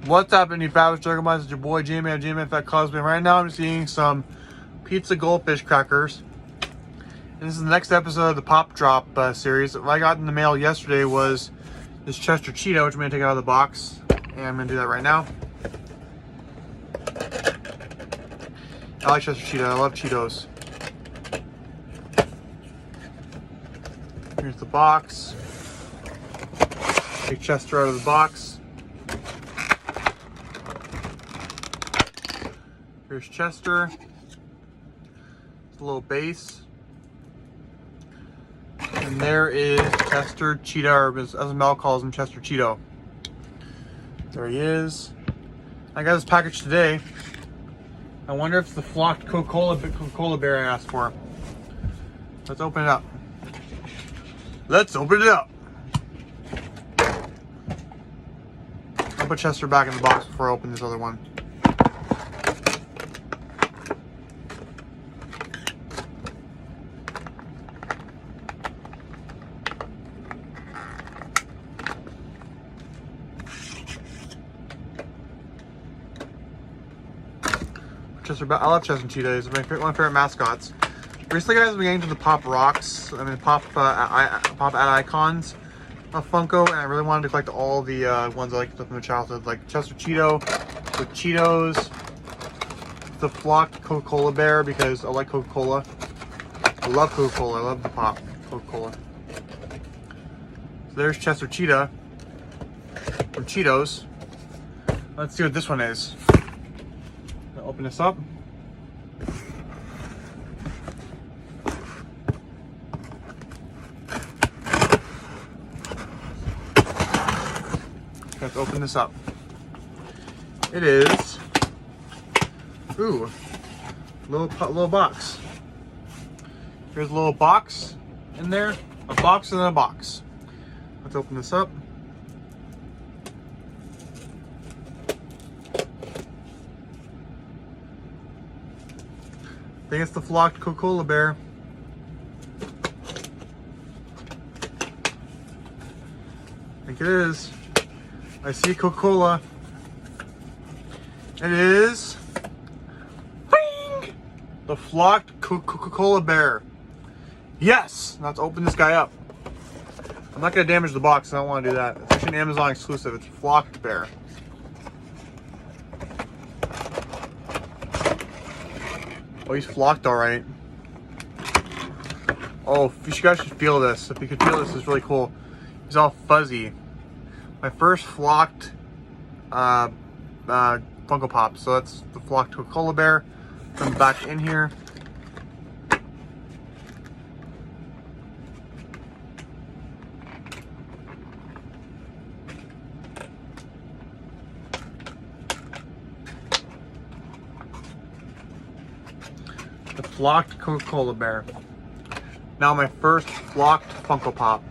What's happening, you fabulous Jokermites? It's your boy J-Man, J-Man Fat Cosby. Right now I'm just eating some pizza goldfish crackers. And this is the next episode of the Pop Drop series. What I got in the mail yesterday was this Chester Cheetah, which I'm going to take out of the box. And I'm going to do that right now. I like Chester Cheetah. I love Cheetos. Here's the box. Take Chester out of the box. Here's Chester. It's a little base. And there is Chester Cheetah, or as Mel calls him, Chester Cheetah. There he is. I got this package today. I wonder if it's the flocked Coca-Cola bear I asked for. Let's open it up. Let's open it up. I'll put Chester back in the box before I open this other one. I love Chester Cheetah. He's one of my favorite mascots. Recently, guys, I've been getting to the Pop Rocks. Pop Ad Icons of Funko, and I really wanted to collect all the ones I liked from my childhood, like Chester Cheetah, the Cheetos, the flocked Coca-Cola bear, because I like Coca-Cola. I love Coca-Cola. I love the Pop Coca-Cola. So there's Chester Cheetah from Cheetos. Let's see what this one is. Open this up. Let's open this up. It is, ooh, little box. Here's a little box in there, a box and a box. Let's open this up. I think it's the flocked Coca-Cola bear. I think it is. I see Coca-Cola. It is, bing! The flocked Coca-Cola bear. Yes! Now let's open this guy up. I'm not going to damage the box. I don't want to do that. It's actually an Amazon exclusive. It's flocked bear. Oh, he's flocked all right. Oh, you guys should feel this. If you could feel this, it's really cool. He's all fuzzy. My first flocked Funko Pop. So that's the flocked Coca-Cola bear. Come back in here. The flocked Coca-Cola bear. Now my first flocked Funko Pop.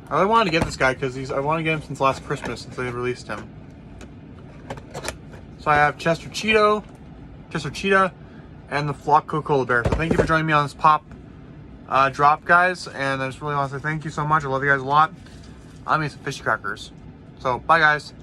I really wanted to get this guy because I wanted to get him since last Christmas, since they released him. So I have Chester Cheetah, and the flocked Coca-Cola bear. So thank you for joining me on this Pop Drop, guys. And I just really want to say thank you so much. I love you guys a lot. I'm eating some fishy crackers. So bye, guys.